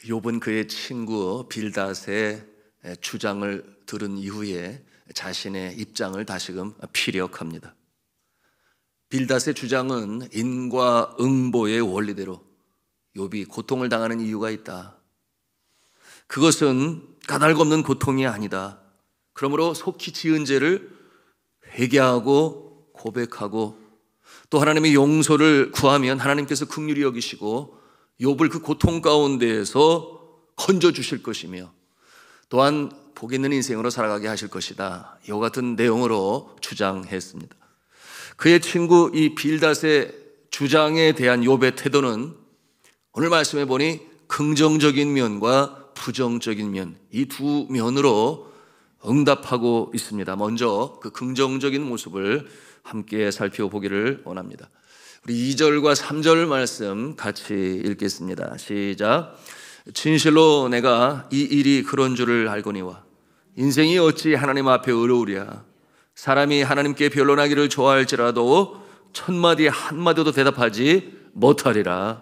욥은 그의 친구 빌닷의 주장을 들은 이후에 자신의 입장을 다시금 피력합니다. 빌닷의 주장은 인과응보의 원리대로 욥이 고통을 당하는 이유가 있다. 그것은 까닭없는 고통이 아니다. 그러므로 속히 지은 죄를 회개하고 고백하고 또 하나님의 용서를 구하면 하나님께서 긍휼히 여기시고 욥을 그 고통 가운데에서 건져주실 것이며 또한 복 있는 인생으로 살아가게 하실 것이다. 이와 같은 내용으로 주장했습니다. 그의 친구 이 빌닷의 주장에 대한 욥의 태도는 오늘 말씀해 보니 긍정적인 면과 부정적인 면, 이 두 면으로 응답하고 있습니다. 먼저 그 긍정적인 모습을 함께 살펴보기를 원합니다. 우리 2절과 3절 말씀 같이 읽겠습니다. 시작. 진실로 내가 이 일이 그런 줄을 알거니와 인생이 어찌 하나님 앞에 어려우랴. 사람이 하나님께 변론하기를 좋아할지라도 천마디 한마디도 대답하지 못하리라.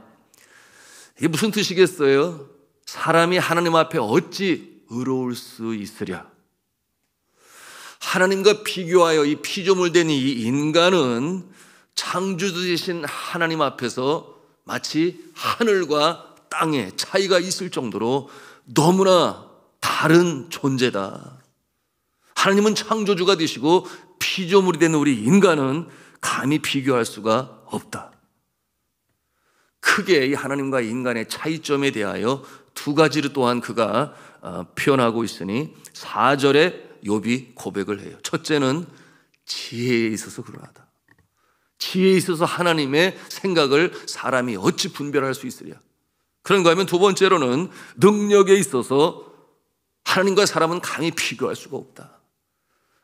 이게 무슨 뜻이겠어요? 사람이 하나님 앞에 어찌 의로울 수 있으랴. 하나님과 비교하여 이 피조물 된 이 인간은 창조주이신 하나님 앞에서 마치 하늘과 땅의 차이가 있을 정도로 너무나 다른 존재다. 하나님은 창조주가 되시고 피조물이 된 우리 인간은 감히 비교할 수가 없다. 크게 이 하나님과 인간의 차이점에 대하여 두 가지를 또한 그가 표현하고 있으니 4절에 욥이 고백을 해요. 첫째는 지혜에 있어서 그러하다. 지혜에 있어서 하나님의 생각을 사람이 어찌 분별할 수 있으랴. 그런가 하면 두 번째로는 능력에 있어서 하나님과 사람은 감히 비교할 수가 없다.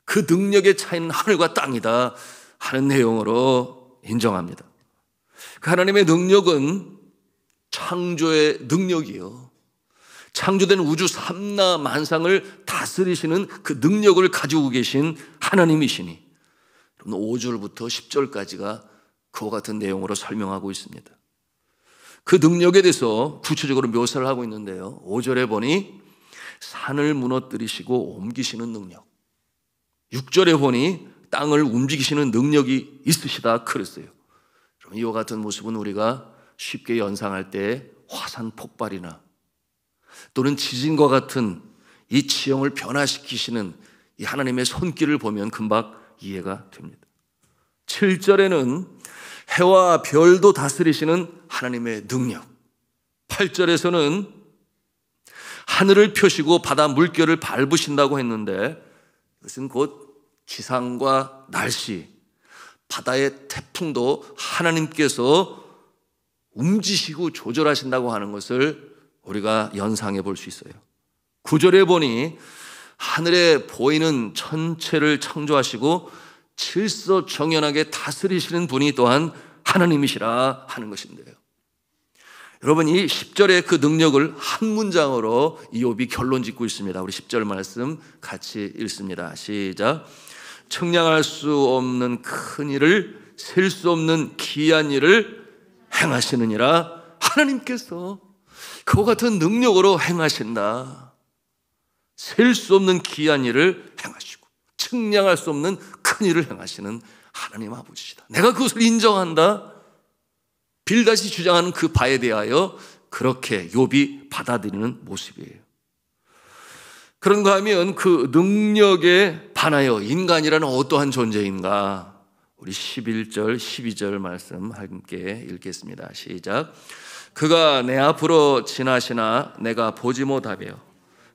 그 능력의 차이는 하늘과 땅이다 하는 내용으로 인정합니다. 그 하나님의 능력은 창조의 능력이요, 창조된 우주 삼라 만상을 다스리시는 그 능력을 가지고 계신 하나님이시니 5절부터 10절까지가 그와 같은 내용으로 설명하고 있습니다. 그 능력에 대해서 구체적으로 묘사를 하고 있는데요, 5절에 보니 산을 무너뜨리시고 옮기시는 능력, 6절에 보니 땅을 움직이시는 능력이 있으시다 그랬어요. 이와 같은 모습은 우리가 쉽게 연상할 때 화산 폭발이나 또는 지진과 같은 이 지형을 변화시키시는 이 하나님의 손길을 보면 금방 이해가 됩니다. 7절에는 해와 별도 다스리시는 하나님의 능력, 8절에서는 하늘을 펴시고 바다 물결을 밟으신다고 했는데 이것은 곧 기상과 날씨, 바다의 태풍도 하나님께서 움직이시고 조절하신다고 하는 것을 우리가 연상해 볼 수 있어요. 9절에 보니 하늘에 보이는 천체를 창조하시고 질서정연하게 다스리시는 분이 또한 하나님이시라 하는 것인데요, 여러분 이 10절의 그 능력을 한 문장으로 이욥이 결론 짓고 있습니다. 우리 10절 말씀 같이 읽습니다. 시작. 측량할 수 없는 큰 일을, 셀 수 없는 기이한 일을 행하시느니라. 하나님께서 그와 같은 능력으로 행하신다. 셀 수 없는 기이한 일을 행하시고 측량할 수 없는 큰 일을 행하시는 하나님 아버지시다. 내가 그것을 인정한다. 빌닷이 주장하는 그 바에 대하여 그렇게 욥이 받아들이는 모습이에요. 그런가 하면 그 능력에 반하여 인간이라는 어떠한 존재인가? 우리 11절, 12절 말씀 함께 읽겠습니다. 시작. 그가 내 앞으로 지나시나 내가 보지 못하며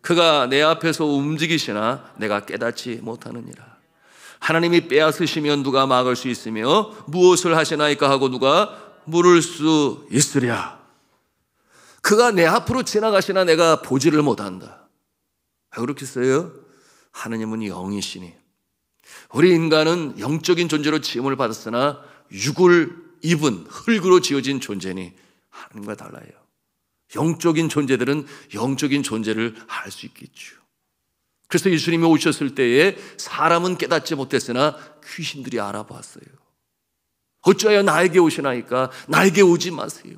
그가 내 앞에서 움직이시나 내가 깨닫지 못하느니라. 하나님이 빼앗으시면 누가 막을 수 있으며 무엇을 하시나이까 하고 누가 물을 수 있으랴. 그가 내 앞으로 지나가시나 내가 보지를 못한다. 왜 그렇겠어요? 하나님은 영이시니 우리 인간은 영적인 존재로 지음을 받았으나 육을 입은 흙으로 지어진 존재니 하나님과 달라요. 영적인 존재들은 영적인 존재를 알 수 있겠죠. 그래서 예수님이 오셨을 때에 사람은 깨닫지 못했으나 귀신들이 알아봤어요. 어찌하여 나에게 오시나이까? 나에게 오지 마세요.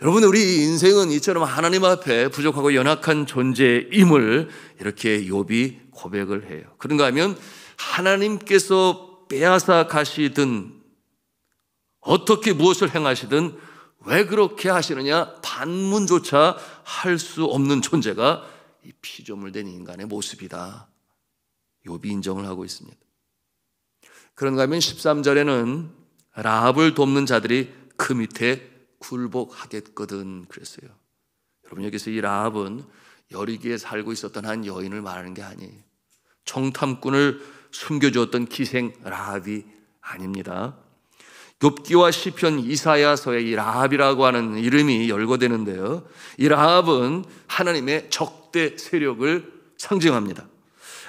여러분, 우리 인생은 이처럼 하나님 앞에 부족하고 연약한 존재임을 이렇게 욥이 고백을 해요. 그런가 하면 하나님께서 빼앗아 가시든 어떻게 무엇을 행하시든 왜 그렇게 하시느냐 반문조차 할 수 없는 존재가 이 피조물 된 인간의 모습이다, 욥이 인정을 하고 있습니다. 그런가 하면 13절에는 라합을 돕는 자들이 그 밑에 굴복하겠거든 그랬어요. 여러분, 여기서 이 라합은 여리기에 살고 있었던 한 여인을 말하는 게 아니에요. 정탐꾼을 숨겨주었던 기생 라합이 아닙니다. 욥기와 시편, 이사야서에 이 라합이라고 하는 이름이 열거되는데요, 이 라합은 하나님의 적대 세력을 상징합니다.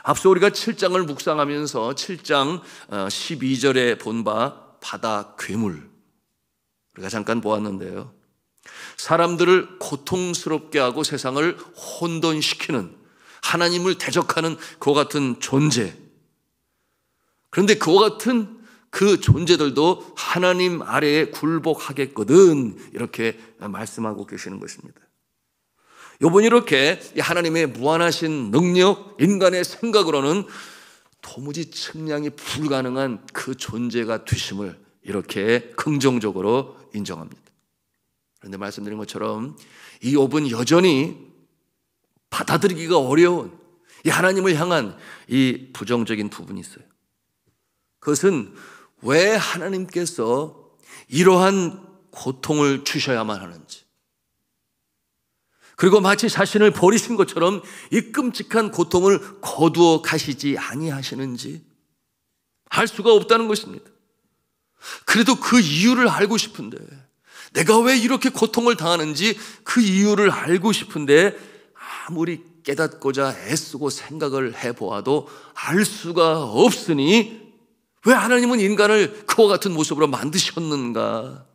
앞서 우리가 7장을 묵상하면서 7장 12절에 본 바 바다 괴물 우리가 잠깐 보았는데요, 사람들을 고통스럽게 하고 세상을 혼돈시키는, 하나님을 대적하는 그와 같은 존재. 그런데 그와 같은 그 존재들도 하나님 아래에 굴복하겠거든, 이렇게 말씀하고 계시는 것입니다. 욥은 이렇게 하나님의 무한하신 능력, 인간의 생각으로는 도무지 측량이 불가능한 그 존재가 되심을 이렇게 긍정적으로 인정합니다. 그런데 말씀드린 것처럼 이 욥은 여전히 받아들이기가 어려운 이 하나님을 향한 이 부정적인 부분이 있어요. 그것은 왜 하나님께서 이러한 고통을 주셔야만 하는지, 그리고 마치 자신을 버리신 것처럼 이 끔찍한 고통을 거두어 가시지 아니하시는지 알 수가 없다는 것입니다. 그래도 그 이유를 알고 싶은데, 내가 왜 이렇게 고통을 당하는지 그 이유를 알고 싶은데 아무리 깨닫고자 애쓰고 생각을 해보아도 알 수가 없으니 왜 하나님은 인간을 그와 같은 모습으로 만드셨는가?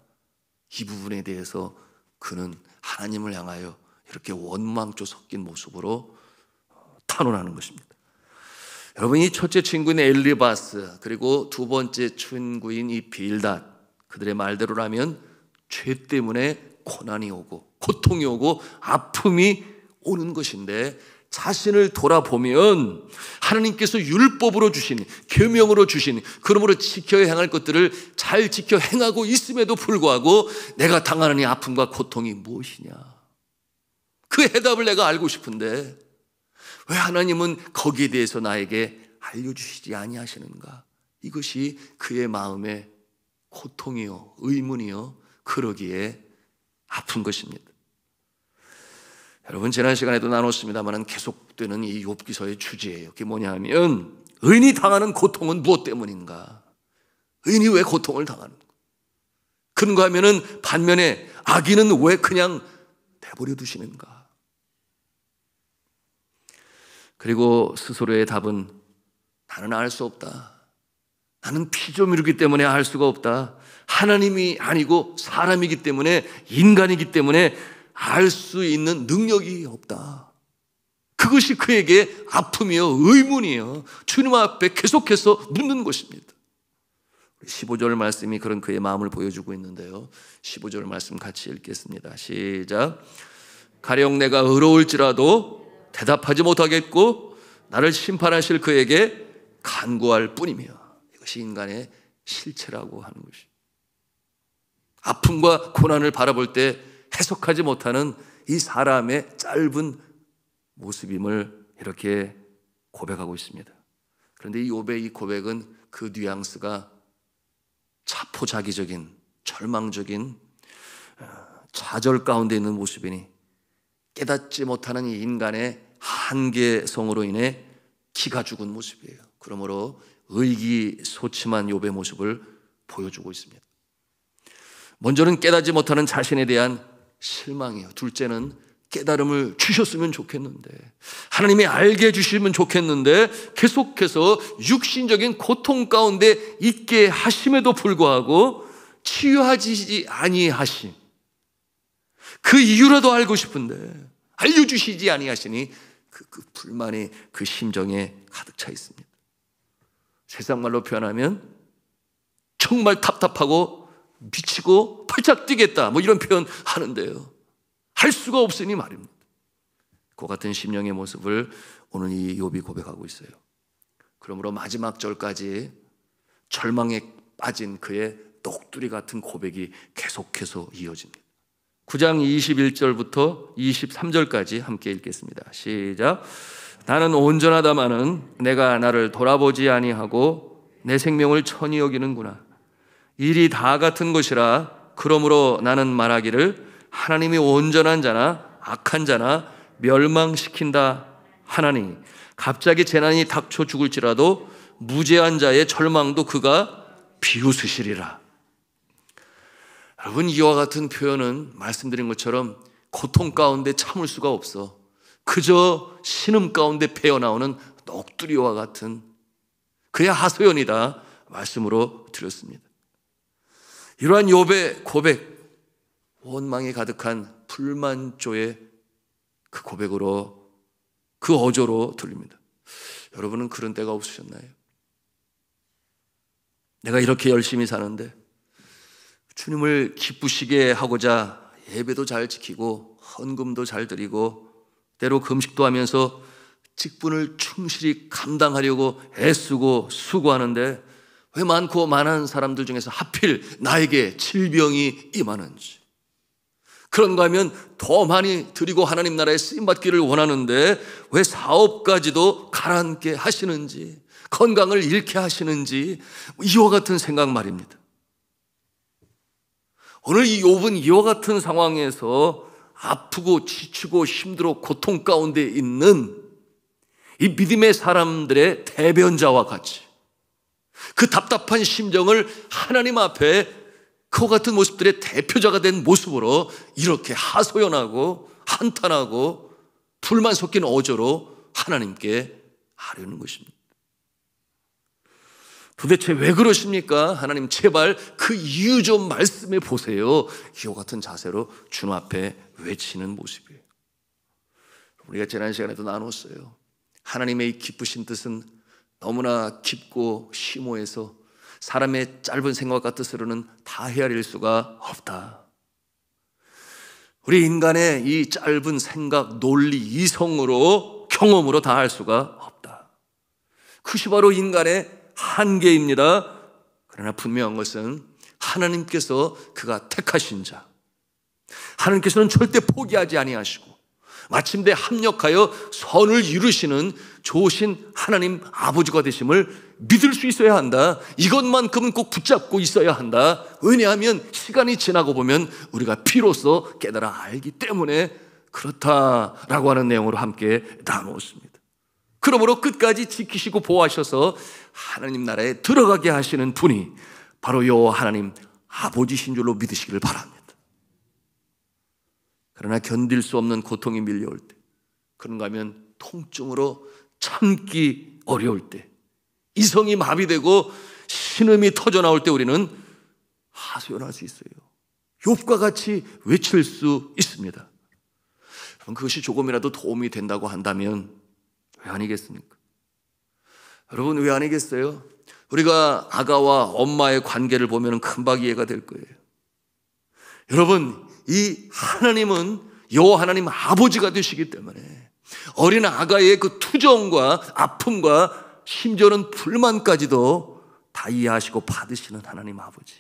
이 부분에 대해서 그는 하나님을 향하여 이렇게 원망조 섞인 모습으로 탄원하는 것입니다. 여러분, 이 첫째 친구인 엘리바스, 그리고 두 번째 친구인 이 빌닷, 그들의 말대로라면 죄 때문에 고난이 오고 고통이 오고 아픔이 오는 것인데, 자신을 돌아보면 하나님께서 율법으로 주신, 계명으로 주신, 그러므로 지켜야 행할 것들을 잘 지켜 행하고 있음에도 불구하고 내가 당하는 이 아픔과 고통이 무엇이냐, 그 해답을 내가 알고 싶은데 왜 하나님은 거기에 대해서 나에게 알려주시지 아니하시는가? 이것이 그의 마음의 고통이요, 의문이요, 그러기에 아픈 것입니다. 여러분, 지난 시간에도 나눴습니다만 계속되는 이 욥기서의 주제예요. 그게 뭐냐 하면, 의인이 당하는 고통은 무엇 때문인가? 의인이 왜 고통을 당하는가? 그런가 하면은 반면에 악인은 왜 그냥 내버려 두시는가? 그리고 스스로의 답은 나는 알 수 없다. 나는 피조물이기 때문에 알 수가 없다. 하나님이 아니고 사람이기 때문에, 인간이기 때문에 알 수 있는 능력이 없다. 그것이 그에게 아픔이요, 의문이요, 주님 앞에 계속해서 묻는 것입니다. 15절 말씀이 그런 그의 마음을 보여주고 있는데요, 15절 말씀 같이 읽겠습니다. 시작. 가령 내가 의로울지라도 대답하지 못하겠고 나를 심판하실 그에게 간구할 뿐이며. 이것이 인간의 실체라고 하는 것이, 아픔과 고난을 바라볼 때 해석하지 못하는 이 사람의 짧은 모습임을 이렇게 고백하고 있습니다. 그런데 이 욥의 이 고백은 그 뉘앙스가 자포자기적인, 절망적인 좌절 가운데 있는 모습이니 깨닫지 못하는 이 인간의 한계성으로 인해 기가 죽은 모습이에요. 그러므로 의기소침한 욥의 모습을 보여주고 있습니다. 먼저는 깨닫지 못하는 자신에 대한 실망이에요. 둘째는 깨달음을 주셨으면 좋겠는데, 하나님이 알게 해주시면 좋겠는데 계속해서 육신적인 고통 가운데 있게 하심에도 불구하고 치유하지 아니하심, 그 이유라도 알고 싶은데 알려주시지 아니하시니 그 불만이 그 심정에 가득 차 있습니다. 세상 말로 표현하면 정말 답답하고 미치고 활짝 뛰겠다 뭐 이런 표현 하는데요, 할 수가 없으니 말입니다. 그 같은 심령의 모습을 오늘 이 욥이 고백하고 있어요. 그러므로 마지막 절까지 절망에 빠진 그의 녹두리 같은 고백이 계속해서 이어집니다. 9장 21절부터 23절까지 함께 읽겠습니다. 시작. 나는 온전하다마는 내가 나를 돌아보지 아니하고 내 생명을 천히 여기는구나. 일이 다 같은 것이라. 그러므로 나는 말하기를 하나님이 온전한 자나 악한 자나 멸망시킨다 하나니 갑자기 재난이 닥쳐 죽을지라도 무죄한 자의 절망도 그가 비웃으시리라. 여러분, 이와 같은 표현은 말씀드린 것처럼 고통 가운데 참을 수가 없어 그저 신음 가운데 배어나오는 녹두리와 같은 그의 하소연이다 말씀으로 드렸습니다. 이러한 욥의 고백, 원망이 가득한 불만조의 그 고백으로, 그 어조로 들립니다. 여러분은 그런 때가 없으셨나요? 내가 이렇게 열심히 사는데 주님을 기쁘시게 하고자 예배도 잘 지키고 헌금도 잘 드리고 때로 금식도 하면서 직분을 충실히 감당하려고 애쓰고 수고하는데 왜 많고 많은 사람들 중에서 하필 나에게 질병이 임하는지, 그런가 하면 더 많이 드리고 하나님 나라에 쓰임받기를 원하는데 왜 사업까지도 가라앉게 하시는지, 건강을 잃게 하시는지, 이와 같은 생각 말입니다. 오늘 이 욥은 이와 같은 상황에서 아프고 지치고 힘들어 고통 가운데 있는 이 믿음의 사람들의 대변자와 같이 그 답답한 심정을 하나님 앞에 그와 같은 모습들의 대표자가 된 모습으로 이렇게 하소연하고 한탄하고 불만 섞인 어조로 하나님께 하려는 것입니다. 도대체 왜 그러십니까? 하나님 제발 그 이유 좀 말씀해 보세요. 이와 같은 자세로 주님 앞에 외치는 모습이에요. 우리가 지난 시간에도 나눴어요. 하나님의 이 기쁘신 뜻은 너무나 깊고 심오해서 사람의 짧은 생각과 뜻으로는 다 헤아릴 수가 없다. 우리 인간의 이 짧은 생각, 논리, 이성으로, 경험으로 다 할 수가 없다. 그것이 바로 인간의 한계입니다. 그러나 분명한 것은 하나님께서 그가 택하신 자, 하나님께서는 절대 포기하지 아니하시고 마침내 합력하여 선을 이루시는 좋으신 하나님 아버지가 되심을 믿을 수 있어야 한다. 이것만큼은 꼭 붙잡고 있어야 한다. 왜냐하면 시간이 지나고 보면 우리가 비로소 깨달아 알기 때문에 그렇다라고 하는 내용으로 함께 나누었습니다. 그러므로 끝까지 지키시고 보호하셔서 하나님 나라에 들어가게 하시는 분이 바로 요 하나님 아버지신 줄로 믿으시기를 바랍니다. 그러나 견딜 수 없는 고통이 밀려올 때, 그런가 하면 통증으로 참기 어려울 때, 이성이 마비되고 신음이 터져나올 때 우리는 하소연할 수 있어요. 욥과 같이 외칠 수 있습니다. 여러분, 그것이 조금이라도 도움이 된다고 한다면 왜 아니겠습니까? 여러분, 왜 아니겠어요? 우리가 아가와 엄마의 관계를 보면 금방 이해가 될 거예요. 여러분, 이 하나님은 여호와 하나님 아버지가 되시기 때문에 어린 아가의 그 투정과 아픔과 심지어는 불만까지도 다 이해하시고 받으시는 하나님 아버지,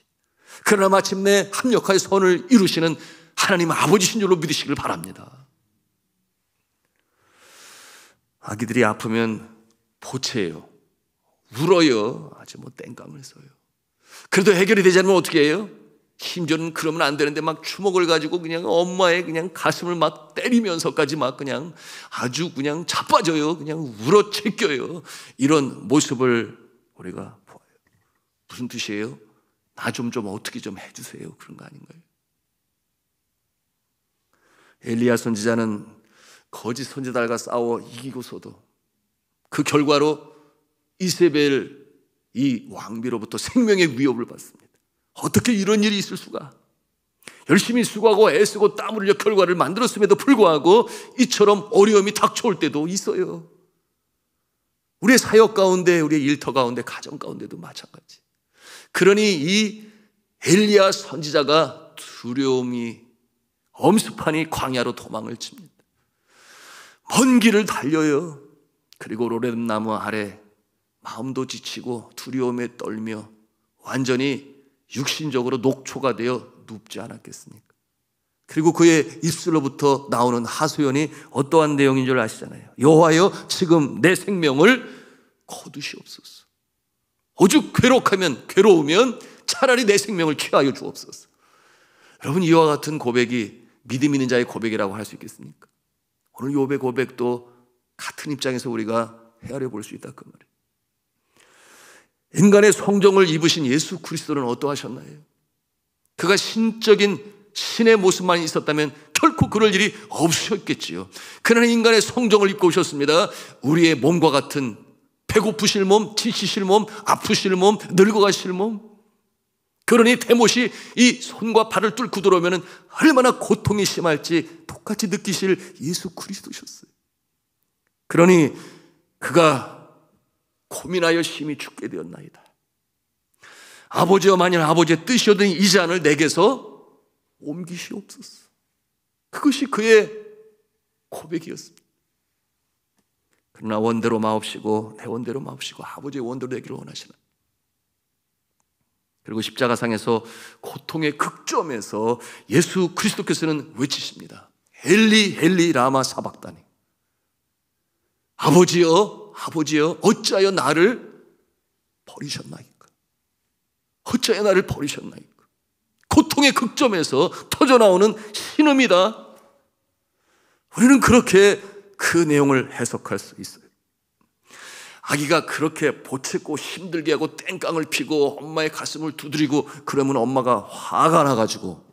그러나 마침내 합력하여 선을 이루시는 하나님 아버지신 줄로 믿으시길 바랍니다. 아기들이 아프면 보채요, 울어요, 아주 땡깡을 써요. 그래도 해결이 되지 않으면 어떻게 해요? 심지어는 그러면 안 되는데 막 주먹을 가지고 그냥 엄마의 그냥 가슴을 막 때리면서까지 막 그냥 아주 그냥 자빠져요. 그냥 울어 제껴요. 이런 모습을 우리가 보아요. 무슨 뜻이에요? 나 좀 어떻게 좀 해주세요. 그런 거 아닌가요? 엘리야 선지자는 거짓 선지자들과 싸워 이기고서도 그 결과로 이세벨 이 왕비로부터 생명의 위협을 받습니다. 어떻게 이런 일이 있을 수가? 열심히 수고하고 애쓰고 땀을 흘려 결과를 만들었음에도 불구하고 이처럼 어려움이 닥쳐올 때도 있어요. 우리의 사역 가운데, 우리의 일터 가운데, 가정 가운데도 마찬가지. 그러니 이 엘리야 선지자가 두려움이 엄습하니 광야로 도망을 칩니다. 먼 길을 달려요. 그리고 로뎀나무 아래 마음도 지치고 두려움에 떨며 완전히 육신적으로 녹초가 되어 눕지 않았겠습니까? 그리고 그의 입술로부터 나오는 하소연이 어떠한 내용인 줄 아시잖아요. 여호와여, 지금 내 생명을 거두시옵소서. 오죽 괴로우면 차라리 내 생명을 취하여 주옵소서. 여러분, 이와 같은 고백이 믿음 있는 자의 고백이라고 할 수 있겠습니까? 오늘 욥의 고백도 같은 입장에서 우리가 헤아려 볼 수 있다 그 말이에요. 인간의 성정을 입으신 예수 그리스도는 어떠하셨나요? 그가 신적인 신의 모습만 있었다면 결코 그럴 일이 없으셨겠지요. 그러나 인간의 성정을 입고 오셨습니다. 우리의 몸과 같은 배고프실 몸, 지치실 몸, 아프실 몸, 늙어가실 몸. 그러니 대못이 이 손과 발을 뚫고 들어오면 얼마나 고통이 심할지 똑같이 느끼실 예수 그리스도셨어요. 그러니 그가 고민하여 심히 죽게 되었나이다. 아버지여, 만일 아버지의 뜻이오든 이 잔을 내게서 옮기시옵소서. 그것이 그의 고백이었습니다. 그러나 원대로 마옵시고 내 원대로 마옵시고 아버지의 원대로 되기를 원하시나. 그리고 십자가상에서 고통의 극점에서 예수 그리스도께서는 외치십니다. 엘리 엘리 라마 사박다니. 아버지여, 아버지여, 어찌하여 나를 버리셨나이까? 어찌하여 나를 버리셨나이까? 고통의 극점에서 터져나오는 신음이다. 우리는 그렇게 그 내용을 해석할 수 있어요. 아기가 그렇게 보채고 힘들게 하고 땡깡을 피고 엄마의 가슴을 두드리고 그러면 엄마가 화가 나가지고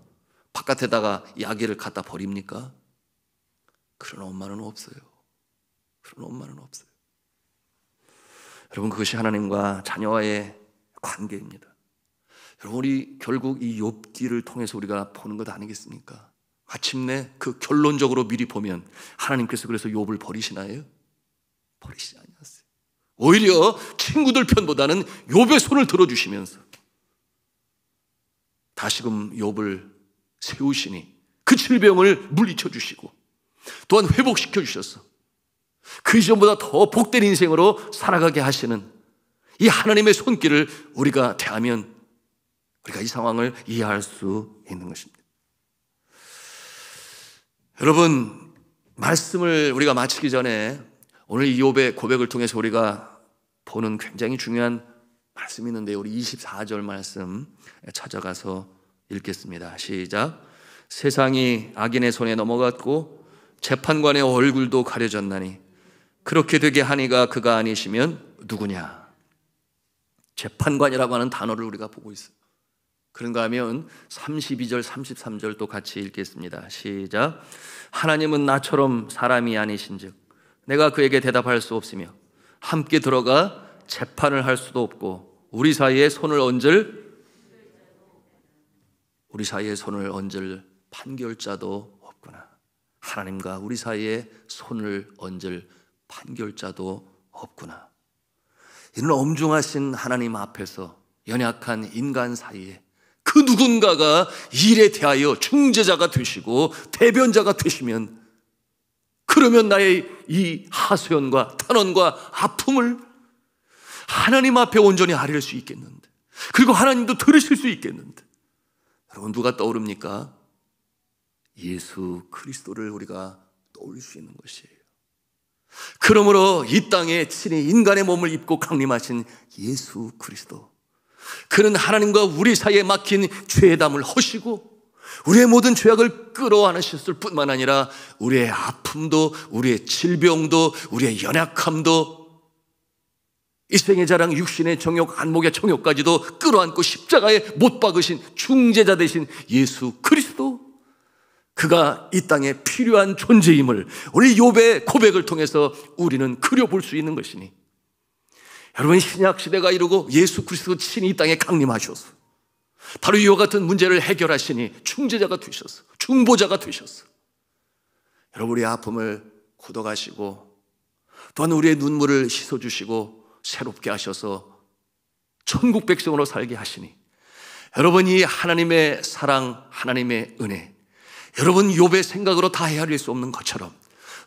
바깥에다가 이 아기를 갖다 버립니까? 그런 엄마는 없어요. 그런 엄마는 없어요. 여러분, 그것이 하나님과 자녀와의 관계입니다. 여러분, 우리 결국 이 욥기를 통해서 우리가 보는 것 아니겠습니까? 마침내 그 결론적으로 미리 보면 하나님께서 그래서 욥을 버리시나요? 버리시지 않았어요. 오히려 친구들 편보다는 욥의 손을 들어주시면서 다시금 욥을 세우시니 그 질병을 물리쳐 주시고 또한 회복시켜 주셔서 그 이전보다 더 복된 인생으로 살아가게 하시는 이 하나님의 손길을 우리가 대하면 우리가 이 상황을 이해할 수 있는 것입니다. 여러분, 말씀을 우리가 마치기 전에 오늘 이 욥의 고백을 통해서 우리가 보는 굉장히 중요한 말씀이 있는데 우리 24절 말씀 찾아가서 읽겠습니다. 시작. 세상이 악인의 손에 넘어갔고 재판관의 얼굴도 가려졌나니 그렇게 되게 하니가 그가 아니시면 누구냐. 재판관이라고 하는 단어를 우리가 보고 있어요. 그런가 하면 32절 33절 또 같이 읽겠습니다. 시작. 하나님은 나처럼 사람이 아니신즉 내가 그에게 대답할 수 없으며 함께 들어가 재판을 할 수도 없고 우리 사이에 손을 얹을 판결자도 없구나. 하나님과 우리 사이에 손을 얹을 판결자도 없구나. 이는 엄중하신 하나님 앞에서 연약한 인간 사이에 그 누군가가 일에 대하여 중재자가 되시고 대변자가 되시면 그러면 나의 이 하소연과 탄원과 아픔을 하나님 앞에 온전히 아뢰릴 수 있겠는데, 그리고 하나님도 들으실 수 있겠는데, 여러분 누가 떠오릅니까? 예수 그리스도를 우리가 떠올릴 수 있는 것이에요. 그러므로 이 땅에 친히 인간의 몸을 입고 강림하신 예수 그리스도, 그는 하나님과 우리 사이에 막힌 죄담을 허시고 우리의 모든 죄악을 끌어안으셨을 뿐만 아니라 우리의 아픔도, 우리의 질병도, 우리의 연약함도, 이 생의 자랑, 육신의 정욕, 안목의 정욕까지도 끌어안고 십자가에 못 박으신 중재자 되신 예수 그리스도, 그가 이 땅에 필요한 존재임을 우리 욥의 고백을 통해서 우리는 그려볼 수 있는 것이니, 여러분 신약 시대가 이르고 예수 그리스도 친히 이 땅에 강림하셔서 바로 이와 같은 문제를 해결하시니 중재자가 되셔서, 중보자가 되셔서 여러분 우리의 아픔을 굳어가시고 또한 우리의 눈물을 씻어주시고 새롭게 하셔서 천국 백성으로 살게 하시니 여러분이 하나님의 사랑, 하나님의 은혜, 여러분 욥의 생각으로 다 헤아릴 수 없는 것처럼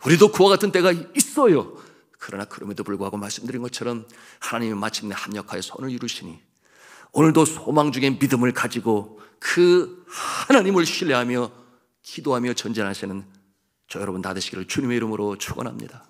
우리도 그와 같은 때가 있어요. 그러나 그럼에도 불구하고 말씀드린 것처럼 하나님이 마침내 합력하여 선을 이루시니 오늘도 소망 중에 믿음을 가지고 그 하나님을 신뢰하며 기도하며 전진하시는 저 여러분 다 되시기를 주님의 이름으로 축원합니다.